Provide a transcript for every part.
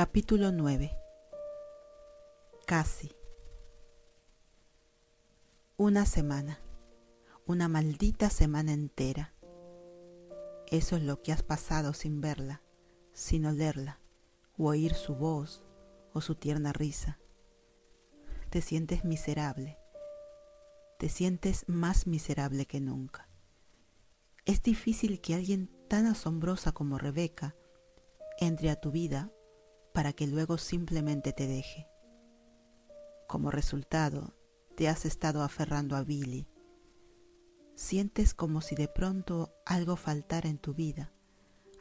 Capítulo 9. Casi. Una semana. Una maldita semana entera. Eso es lo que has pasado sin verla, sin olerla, o oír su voz o su tierna risa. Te sientes miserable. Te sientes más miserable que nunca. Es difícil que alguien tan asombrosa como Rebeca entre a tu vida para que luego simplemente te deje. Como resultado, te has estado aferrando a Billy. Sientes como si de pronto algo faltara en tu vida,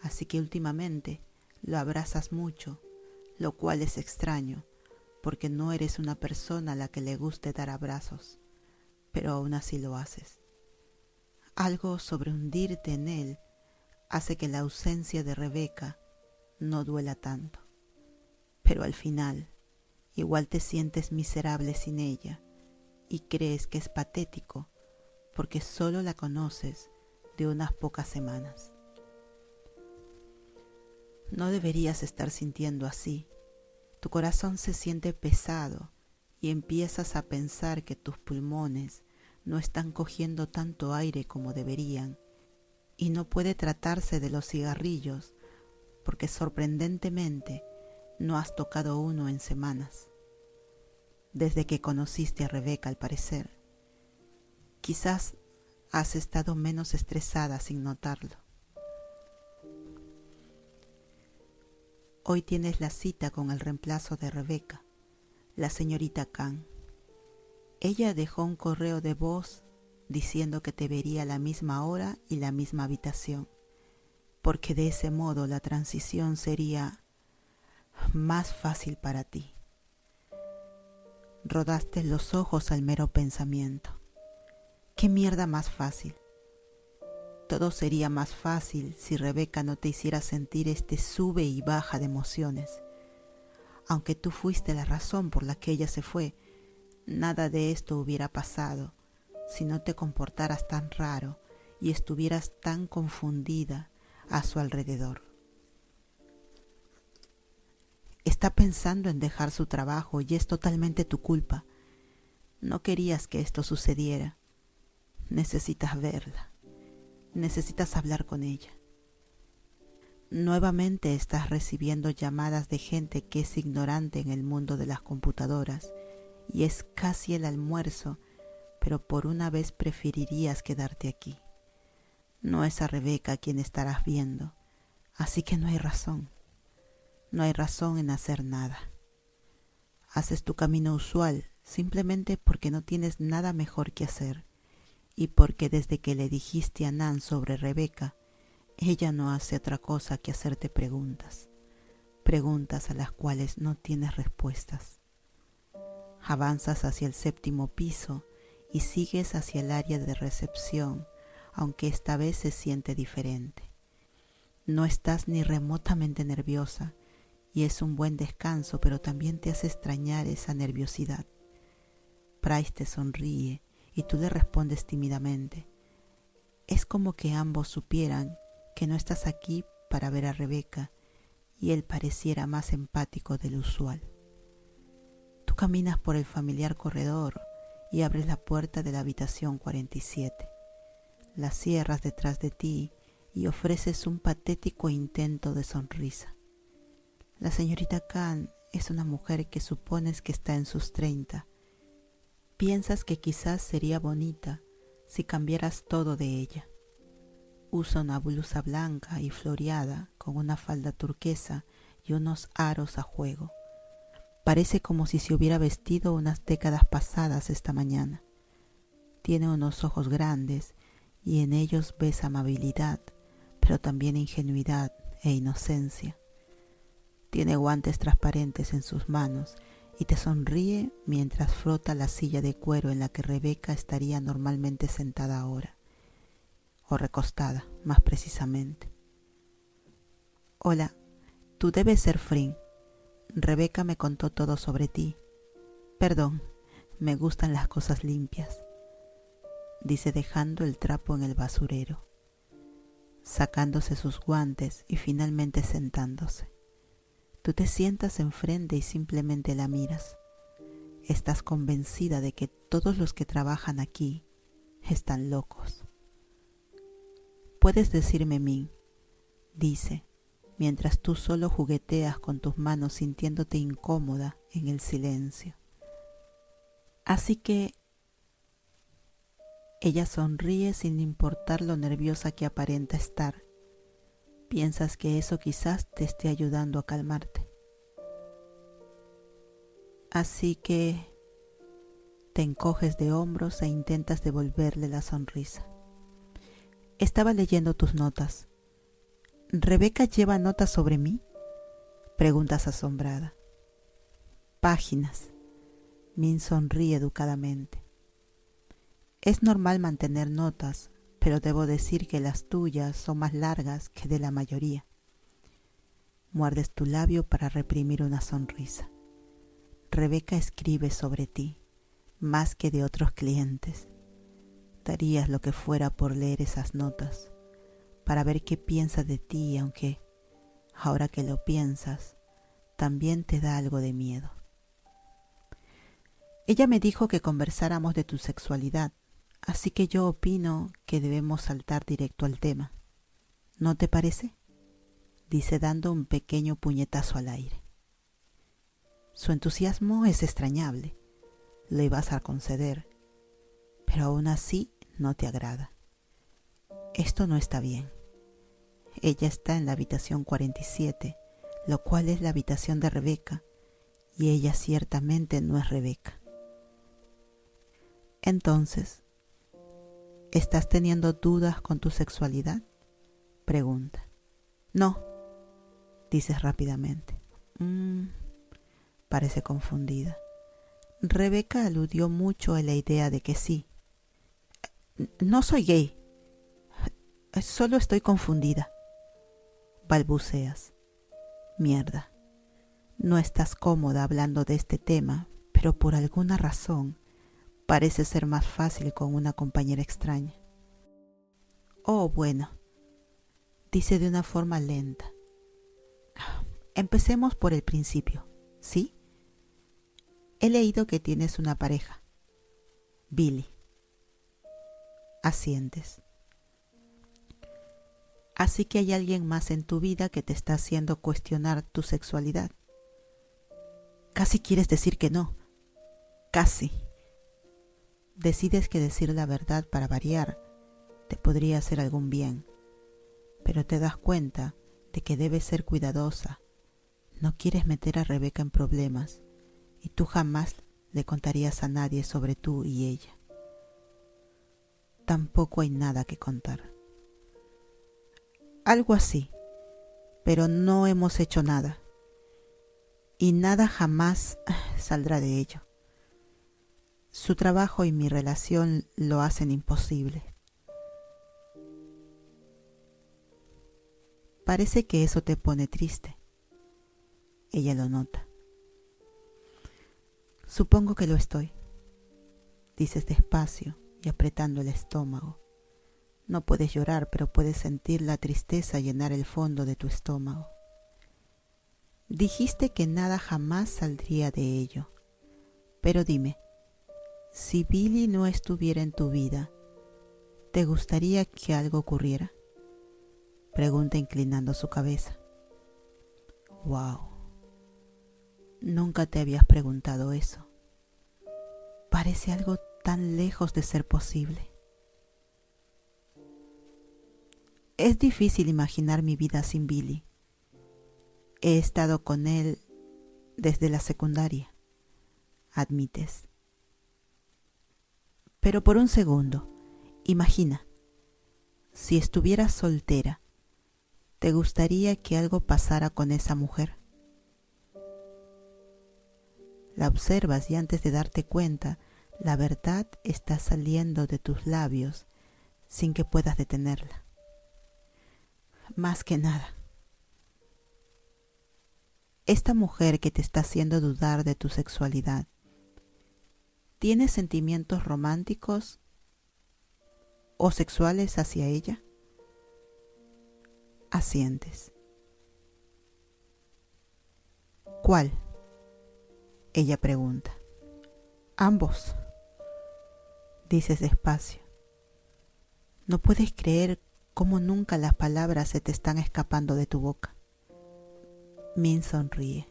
así que últimamente lo abrazas mucho, lo cual es extraño, porque no eres una persona a la que le guste dar abrazos, pero aún así lo haces. Algo sobre hundirte en él hace que la ausencia de Rebeca no duela tanto. Pero al final, igual te sientes miserable sin ella y crees que es patético porque solo la conoces de unas pocas semanas. No deberías estar sintiendo así. Tu corazón se siente pesado y empiezas a pensar que tus pulmones no están cogiendo tanto aire como deberían, y no puede tratarse de los cigarrillos porque sorprendentemente no has tocado uno en semanas, desde que conociste a Rebeca al parecer. Quizás has estado menos estresada sin notarlo. Hoy tienes la cita con el reemplazo de Rebeca, la señorita Khan. Ella dejó un correo de voz diciendo que te vería a la misma hora y la misma habitación, porque de ese modo la transición sería más fácil para ti. Rodaste los ojos al mero pensamiento. ¿Qué mierda más fácil? Todo sería más fácil si Rebeca no te hiciera sentir este sube y baja de emociones. Aunque tú fuiste la razón por la que ella se fue, nada de esto hubiera pasado si no te comportaras tan raro y estuvieras tan confundida a su alrededor. Está pensando en dejar su trabajo y es totalmente tu culpa. No querías que esto sucediera. Necesitas verla. Necesitas hablar con ella. Nuevamente estás recibiendo llamadas de gente que es ignorante en el mundo de las computadoras y es casi el almuerzo, pero por una vez preferirías quedarte aquí. No es a Rebeca a quien estarás viendo, así que no hay razón. No hay razón en hacer nada. Haces tu camino usual simplemente porque no tienes nada mejor que hacer y porque desde que le dijiste a Nan sobre Rebeca, ella no hace otra cosa que hacerte preguntas a las cuales no tienes respuestas. Avanzas hacia el 7º piso y sigues hacia el área de recepción, aunque esta vez se siente diferente. No estás ni remotamente nerviosa, y es un buen descanso, pero también te hace extrañar esa nerviosidad. Price te sonríe y tú le respondes tímidamente. Es como que ambos supieran que no estás aquí para ver a Rebeca y él pareciera más empático de lo usual. Tú caminas por el familiar corredor y abres la puerta de la habitación 47. La cierras detrás de ti y ofreces un patético intento de sonrisa. La señorita Khan es una mujer que supones que está en sus 30. Piensas que quizás sería bonita si cambiaras todo de ella. Usa una blusa blanca y floreada con una falda turquesa y unos aros a juego. Parece como si se hubiera vestido unas décadas pasadas esta mañana. Tiene unos ojos grandes y en ellos ves amabilidad, pero también ingenuidad e inocencia. Tiene guantes transparentes en sus manos y te sonríe mientras frota la silla de cuero en la que Rebeca estaría normalmente sentada ahora, o recostada, más precisamente. Hola, tú debes ser Fring. Rebeca me contó todo sobre ti. Perdón, me gustan las cosas limpias, dice dejando el trapo en el basurero, sacándose sus guantes y finalmente sentándose. Tú te sientas enfrente y simplemente la miras. Estás convencida de que todos los que trabajan aquí están locos. Puedes decirme Min, dice, mientras tú solo jugueteas con tus manos sintiéndote incómoda en el silencio. Así que ella sonríe sin importar lo nerviosa que aparenta estar. Piensas que eso quizás te esté ayudando a calmarte. Así que te encoges de hombros e intentas devolverle la sonrisa. Estaba leyendo tus notas. ¿Rebeca lleva notas sobre mí? Preguntas asombrada. Páginas. Min sonríe educadamente. Es normal mantener notas, pero debo decir que las tuyas son más largas que de la mayoría. Muerdes tu labio para reprimir una sonrisa. Rebeca escribe sobre ti, más que de otros clientes. Darías lo que fuera por leer esas notas, para ver qué piensa de ti, aunque, ahora que lo piensas, también te da algo de miedo. Ella me dijo que conversáramos de tu sexualidad, así que yo opino que debemos saltar directo al tema. ¿No te parece? Dice dando un pequeño puñetazo al aire. Su entusiasmo es extrañable. Le vas a conceder, pero aún así no te agrada. Esto no está bien. Ella está en la habitación 47, lo cual es la habitación de Rebeca, y ella ciertamente no es Rebeca. Entonces, ¿estás teniendo dudas con tu sexualidad? Pregunta. No, dices rápidamente. Parece confundida. Rebeca aludió mucho a la idea de que sí. No soy gay. Solo estoy confundida. Balbuceas. Mierda. No estás cómoda hablando de este tema, pero por alguna razón parece ser más fácil con una compañera extraña. Oh, bueno, dice de una forma lenta. Empecemos por el principio, ¿sí? He leído que tienes una pareja, Billy. Asientes. Así que hay alguien más en tu vida que te está haciendo cuestionar tu sexualidad. Casi quieres decir que no. Casi. Decides que decir la verdad para variar te podría hacer algún bien, pero te das cuenta de que debes ser cuidadosa. No quieres meter a Rebeca en problemas y tú jamás le contarías a nadie sobre tú y ella. Tampoco hay nada que contar. Algo así, pero no hemos hecho nada. Y nada jamás saldrá de ello. Su trabajo y mi relación lo hacen imposible. Parece que eso te pone triste. Ella lo nota. Supongo que lo estoy, dices despacio y apretando el estómago. No puedes llorar, pero puedes sentir la tristeza llenar el fondo de tu estómago. Dijiste que nada jamás saldría de ello. Pero dime, si Billy no estuviera en tu vida, ¿te gustaría que algo ocurriera? Pregunta inclinando su cabeza. Wow. Nunca te habías preguntado eso. Parece algo tan lejos de ser posible. Es difícil imaginar mi vida sin Billy. He estado con él desde la secundaria, admites. Pero por un segundo, imagina, si estuvieras soltera, ¿te gustaría que algo pasara con esa mujer? La observas y antes de darte cuenta, la verdad está saliendo de tus labios sin que puedas detenerla. Más que nada, esta mujer que te está haciendo dudar de tu sexualidad, ¿tienes sentimientos románticos o sexuales hacia ella? Asientes. ¿Cuál? Ella pregunta. Ambos, dices despacio. No puedes creer cómo nunca las palabras se te están escapando de tu boca. Min sonríe.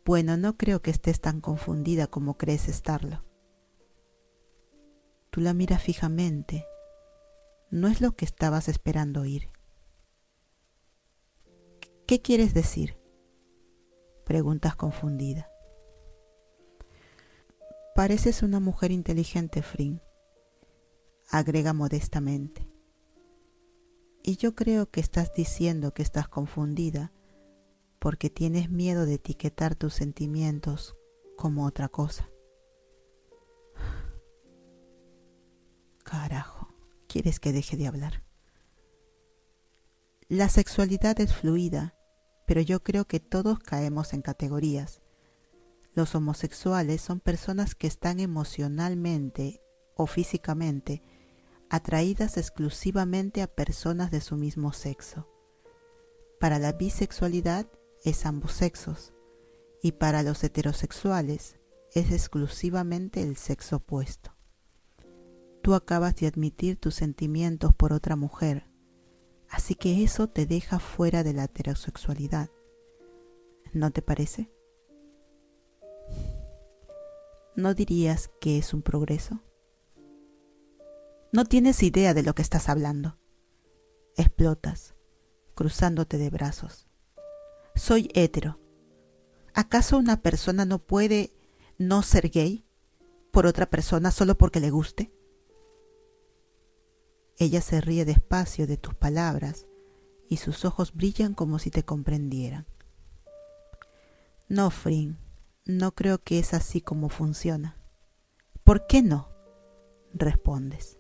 Bueno, no creo que estés tan confundida como crees estarlo. Tú la miras fijamente. No es lo que estabas esperando oír. ¿Qué quieres decir? Preguntas confundida. Pareces una mujer inteligente, Frin, agrega modestamente. Y yo creo que estás diciendo que estás confundida porque tienes miedo de etiquetar tus sentimientos como otra cosa. Carajo, ¿quieres que deje de hablar? La sexualidad es fluida, pero yo creo que todos caemos en categorías. Los homosexuales son personas que están emocionalmente o físicamente atraídas exclusivamente a personas de su mismo sexo. Para la bisexualidad es ambos sexos y para los heterosexuales es exclusivamente el sexo opuesto. Tú acabas de admitir tus sentimientos por otra mujer, así que eso te deja fuera de la heterosexualidad. ¿No te parece? ¿No dirías que es un progreso? No tienes idea de lo que estás hablando. Explotas, cruzándote de brazos. Soy hetero. ¿Acaso una persona no puede no ser gay por otra persona solo porque le guste? Ella se ríe despacio de tus palabras y sus ojos brillan como si te comprendieran. No, Frin, no creo que es así como funciona. ¿Por qué no? Respondes.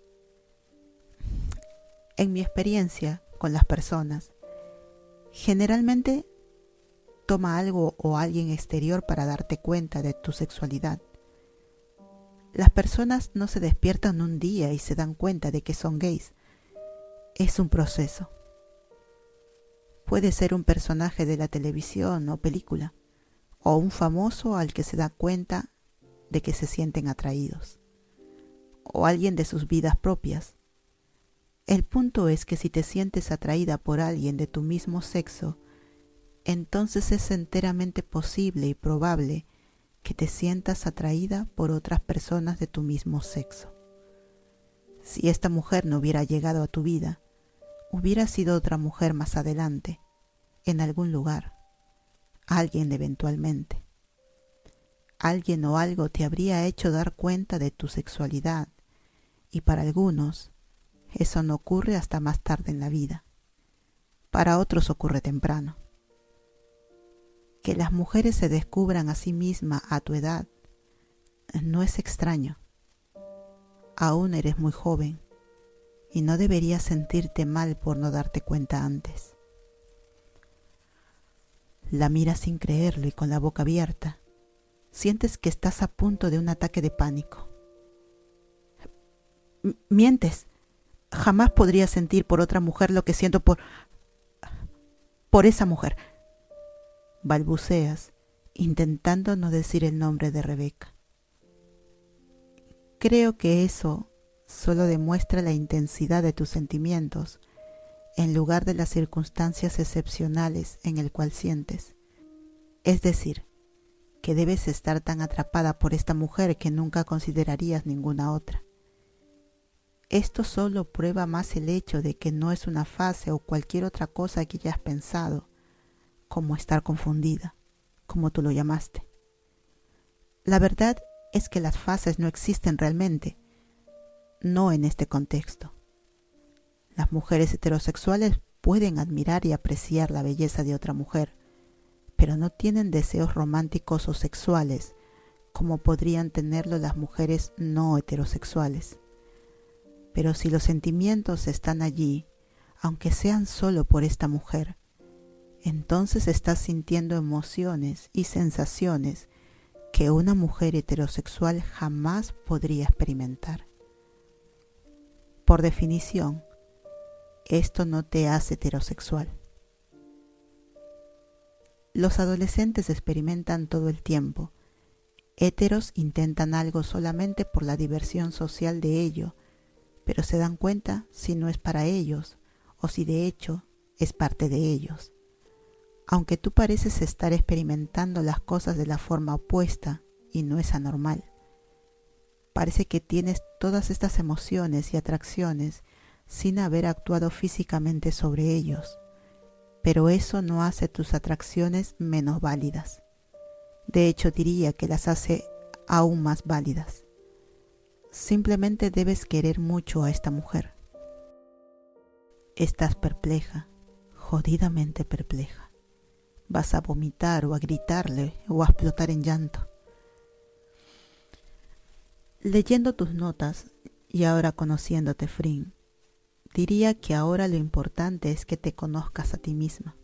En mi experiencia con las personas, generalmente toma algo o alguien exterior para darte cuenta de tu sexualidad. Las personas no se despiertan un día y se dan cuenta de que son gays. Es un proceso. Puede ser un personaje de la televisión o película, o un famoso al que se da cuenta de que se sienten atraídos, o alguien de sus vidas propias. El punto es que si te sientes atraída por alguien de tu mismo sexo, entonces es enteramente posible y probable que te sientas atraída por otras personas de tu mismo sexo. Si esta mujer no hubiera llegado a tu vida, hubiera sido otra mujer más adelante, en algún lugar, alguien eventualmente. Alguien o algo te habría hecho dar cuenta de tu sexualidad, y para algunos, eso no ocurre hasta más tarde en la vida. Para otros ocurre temprano. Que las mujeres se descubran a sí mismas a tu edad no es extraño. Aún eres muy joven y no deberías sentirte mal por no darte cuenta antes. La miras sin creerlo y con la boca abierta. Sientes que estás a punto de un ataque de pánico. Mientes. Jamás podría sentir por otra mujer lo que siento por esa mujer. Balbuceas, intentando no decir el nombre de Rebeca. Creo que eso solo demuestra la intensidad de tus sentimientos en lugar de las circunstancias excepcionales en el cual sientes. Es decir, que debes estar tan atrapada por esta mujer que nunca considerarías ninguna otra. Esto solo prueba más el hecho de que no es una fase o cualquier otra cosa que hayas pensado, como estar confundida, como tú lo llamaste. La verdad es que las fases no existen realmente, no en este contexto. Las mujeres heterosexuales pueden admirar y apreciar la belleza de otra mujer, pero no tienen deseos románticos o sexuales como podrían tenerlo las mujeres no heterosexuales. Pero si los sentimientos están allí, aunque sean solo por esta mujer, entonces estás sintiendo emociones y sensaciones que una mujer heterosexual jamás podría experimentar. Por definición, esto no te hace heterosexual. Los adolescentes experimentan todo el tiempo. Héteros intentan algo solamente por la diversión social de ello, pero se dan cuenta si no es para ellos o si de hecho es parte de ellos. Aunque tú pareces estar experimentando las cosas de la forma opuesta y no es anormal. Parece que tienes todas estas emociones y atracciones sin haber actuado físicamente sobre ellos, pero eso no hace tus atracciones menos válidas. De hecho, diría que las hace aún más válidas. Simplemente debes querer mucho a esta mujer. Estás perpleja, jodidamente perpleja. Vas a vomitar o a gritarle o a explotar en llanto. Leyendo tus notas y ahora conociéndote, Frin, diría que ahora lo importante es que te conozcas a ti misma.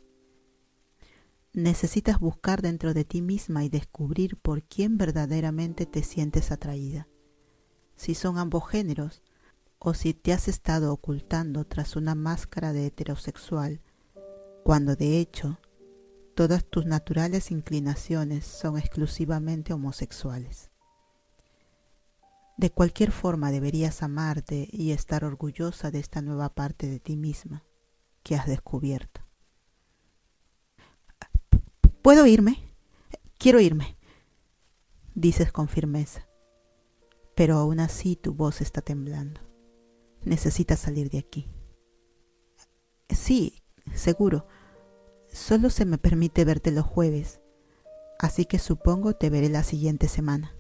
Necesitas buscar dentro de ti misma y descubrir por quién verdaderamente te sientes atraída. Si son ambos géneros, o si te has estado ocultando tras una máscara de heterosexual, cuando de hecho todas tus naturales inclinaciones son exclusivamente homosexuales. De cualquier forma deberías amarte y estar orgullosa de esta nueva parte de ti misma que has descubierto. ¿Puedo irme? Quiero irme, dices con firmeza, pero aún así tu voz está temblando. Necesitas salir de aquí. Sí, seguro. Solo se me permite verte los jueves, así que supongo te veré la siguiente semana.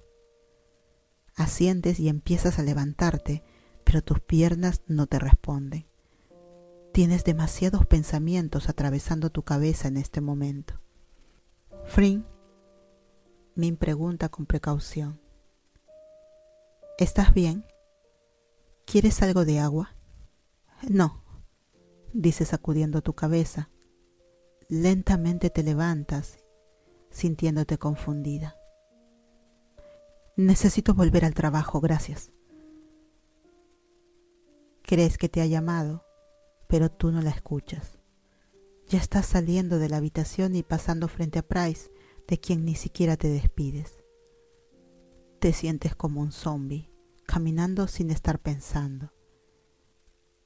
Asientes y empiezas a levantarte, pero tus piernas no te responden. Tienes demasiados pensamientos atravesando tu cabeza en este momento. Frin, Min pregunta con precaución. ¿Estás bien? ¿Quieres algo de agua? No, dices sacudiendo tu cabeza. Lentamente te levantas, sintiéndote confundida. Necesito volver al trabajo, gracias. Crees que te ha llamado, pero tú no la escuchas. Ya estás saliendo de la habitación y pasando frente a Price, de quien ni siquiera te despides. Te sientes como un zombie, caminando sin estar pensando.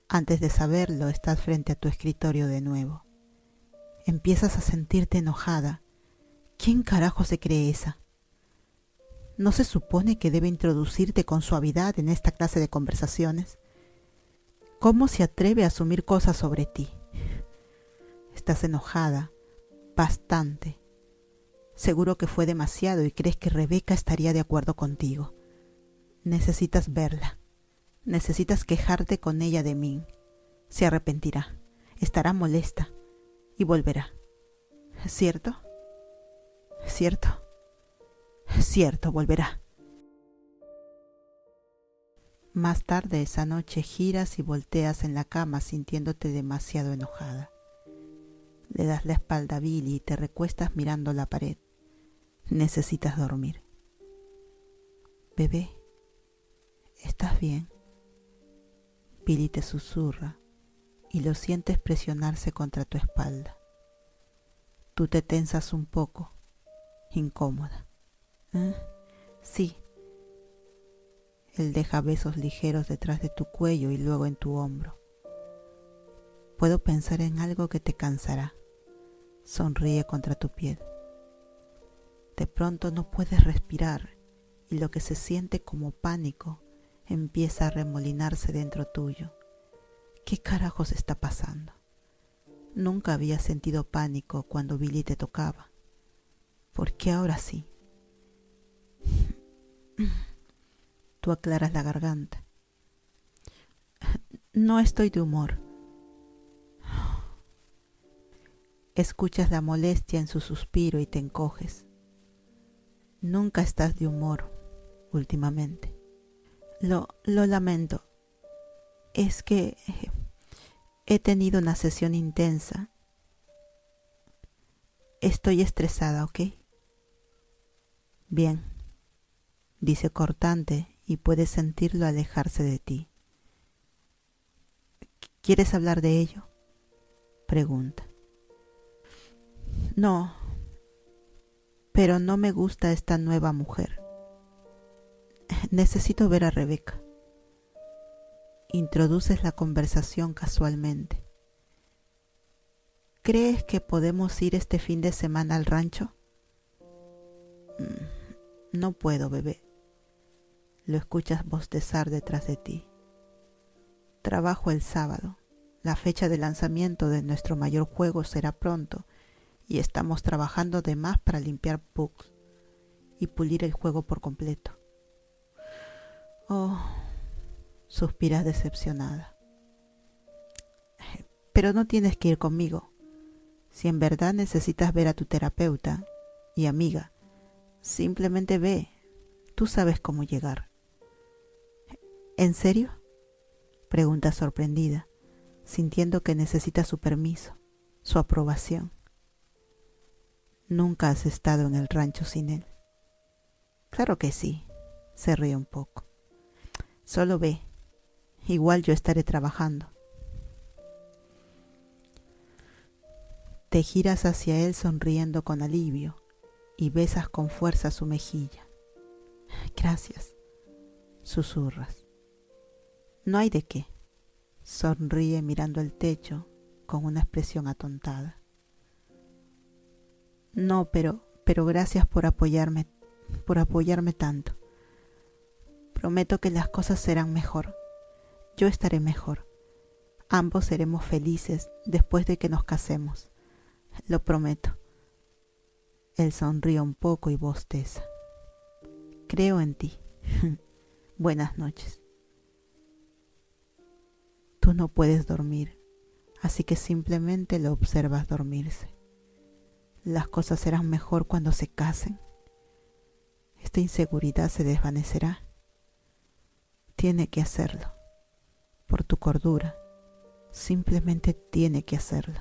Antes de saberlo, estás frente a tu escritorio de nuevo. Empiezas a sentirte enojada. ¿Quién carajo se cree esa? ¿No se supone que debe introducirte con suavidad en esta clase de conversaciones? ¿Cómo se atreve a asumir cosas sobre ti? Estás enojada, bastante. Seguro que fue demasiado y crees que Rebeca estaría de acuerdo contigo. Necesitas verla. Necesitas quejarte con ella de mí. Se arrepentirá, estará molesta y volverá. ¿Cierto? ¿Cierto? Cierto, volverá. Más tarde esa noche giras y volteas en la cama sintiéndote demasiado enojada. Le das la espalda a Billy y te recuestas mirando la pared. Necesitas dormir. Bebé, ¿estás bien? Billy te susurra y lo sientes presionarse contra tu espalda. Tú te tensas un poco, incómoda. Sí. Él deja besos ligeros detrás de tu cuello y luego en tu hombro. Puedo pensar en algo que te cansará. Sonríe contra tu piel. De pronto no puedes respirar y lo que se siente como pánico empieza a remolinarse dentro tuyo. ¿Qué carajos está pasando? Nunca había sentido pánico cuando Billy te tocaba. ¿Por qué ahora sí? Tú aclaras la garganta. No estoy de humor. Escuchas la molestia en su suspiro y te encoges. Nunca estás de humor últimamente. Lo lamento. Es que he tenido una sesión intensa. Estoy estresada, ¿ok? Bien, dice cortante y puedes sentirlo alejarse de ti. ¿Quieres hablar de ello? Pregunta. No, pero no me gusta esta nueva mujer. Necesito ver a Rebeca. Introduces la conversación casualmente. ¿Crees que podemos ir este fin de semana al rancho? No puedo, bebé. Lo escuchas bostezar detrás de ti. Trabajo el sábado. La fecha de lanzamiento de nuestro mayor juego será pronto y estamos trabajando de más para limpiar bugs y pulir el juego por completo. Oh, suspiras decepcionada. Pero no tienes que ir conmigo. Si en verdad necesitas ver a tu terapeuta y amiga, simplemente ve. Tú sabes cómo llegar. ¿En serio? Pregunta sorprendida, sintiendo que necesita su permiso, su aprobación. Nunca has estado en el rancho sin él. Claro que sí, se ríe un poco. Solo ve, igual yo estaré trabajando. Te giras hacia él sonriendo con alivio y besas con fuerza su mejilla. Gracias, susurras. No hay de qué, sonríe mirando el techo con una expresión atontada. No, pero gracias por apoyarme tanto. Prometo que las cosas serán mejor. Yo estaré mejor. Ambos seremos felices después de que nos casemos. Lo prometo. Él sonríe un poco y bosteza. Creo en ti. Buenas noches. Tú no puedes dormir, así que simplemente lo observas dormirse. Las cosas serán mejor cuando se casen. Esta inseguridad se desvanecerá. Tiene que hacerlo. Por tu cordura. Simplemente tiene que hacerlo.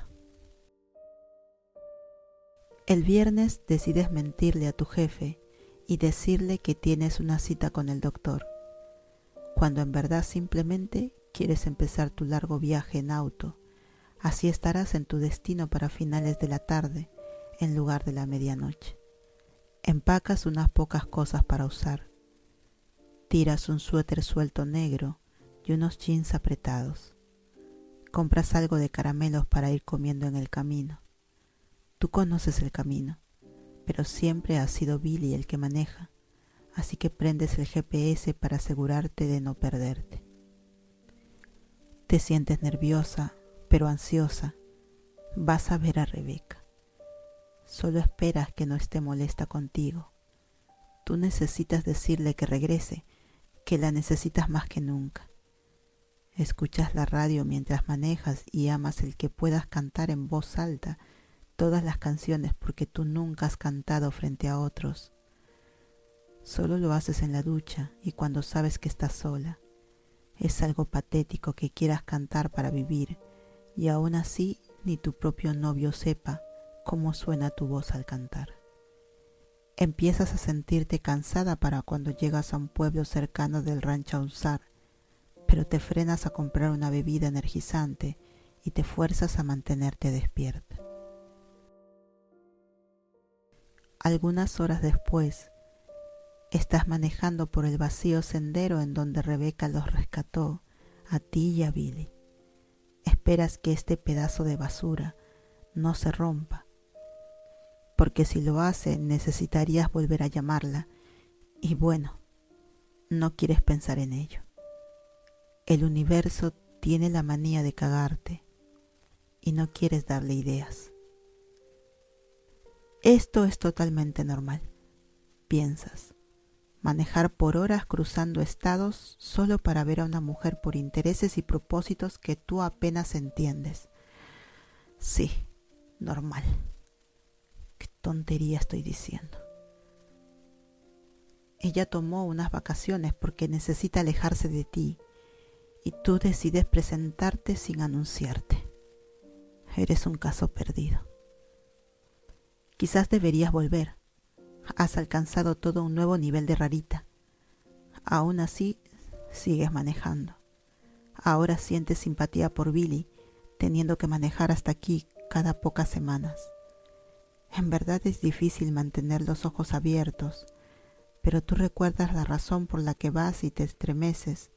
El viernes decides mentirle a tu jefe y decirle que tienes una cita con el doctor, cuando en verdad simplemente quieres empezar tu largo viaje en auto. Así estarás en tu destino para finales de la tarde, en lugar de la medianoche. Empacas unas pocas cosas para usar. Tiras un suéter suelto negro y unos jeans apretados. Compras algo de caramelos para ir comiendo en el camino. Tú conoces el camino, pero siempre ha sido Billy el que maneja, así que prendes el GPS para asegurarte de no perderte. Te sientes nerviosa, pero ansiosa. Vas a ver a Rebeca. Solo esperas que no esté molesta contigo. Tú necesitas decirle que regrese, que la necesitas más que nunca. Escuchas la radio mientras manejas y amas el que puedas cantar en voz alta todas las canciones porque tú nunca has cantado frente a otros. Solo lo haces en la ducha y cuando sabes que estás sola. Es algo patético que quieras cantar para vivir y aún así ni tu propio novio sepa cómo suena tu voz al cantar. Empiezas a sentirte cansada para cuando llegas a un pueblo cercano del rancho Ausar, pero te frenas a comprar una bebida energizante y te fuerzas a mantenerte despierta. Algunas horas después, estás manejando por el vacío sendero en donde Rebeca los rescató, a ti y a Billy. Esperas que este pedazo de basura no se rompa, porque si lo hace necesitarías volver a llamarla, y bueno, no quieres pensar en ello. El universo tiene la manía de cagarte, y no quieres darle ideas. Esto es totalmente normal, piensas. Manejar por horas cruzando estados solo para ver a una mujer por intereses y propósitos que tú apenas entiendes. Sí, normal. ¿Qué tontería estoy diciendo? Ella tomó unas vacaciones porque necesita alejarse de ti y tú decides presentarte sin anunciarte. Eres un caso perdido. Quizás deberías volver. Has alcanzado todo un nuevo nivel de rarita. Aún así, sigues manejando. Ahora sientes simpatía por Billy, teniendo que manejar hasta aquí cada pocas semanas. En verdad es difícil mantener los ojos abiertos, pero tú recuerdas la razón por la que vas y te estremeces,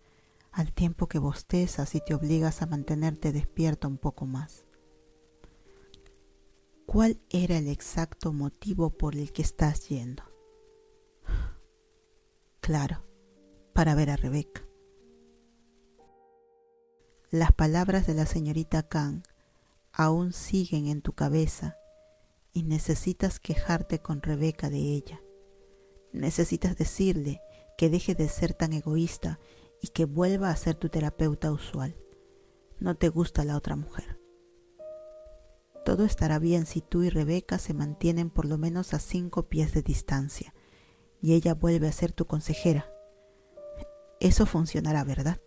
al tiempo que bostezas y te obligas a mantenerte despierta un poco más. ¿Cuál era el exacto motivo por el que estás yendo? Claro, para ver a Rebeca. Las palabras de la señorita Khan aún siguen en tu cabeza y necesitas quejarte con Rebeca de ella. Necesitas decirle que deje de ser tan egoísta y que vuelva a ser tu terapeuta usual. No te gusta la otra mujer. Todo estará bien si tú y Rebeca se mantienen por lo menos a 5 pies de distancia y ella vuelve a ser tu consejera. Eso funcionará, ¿verdad?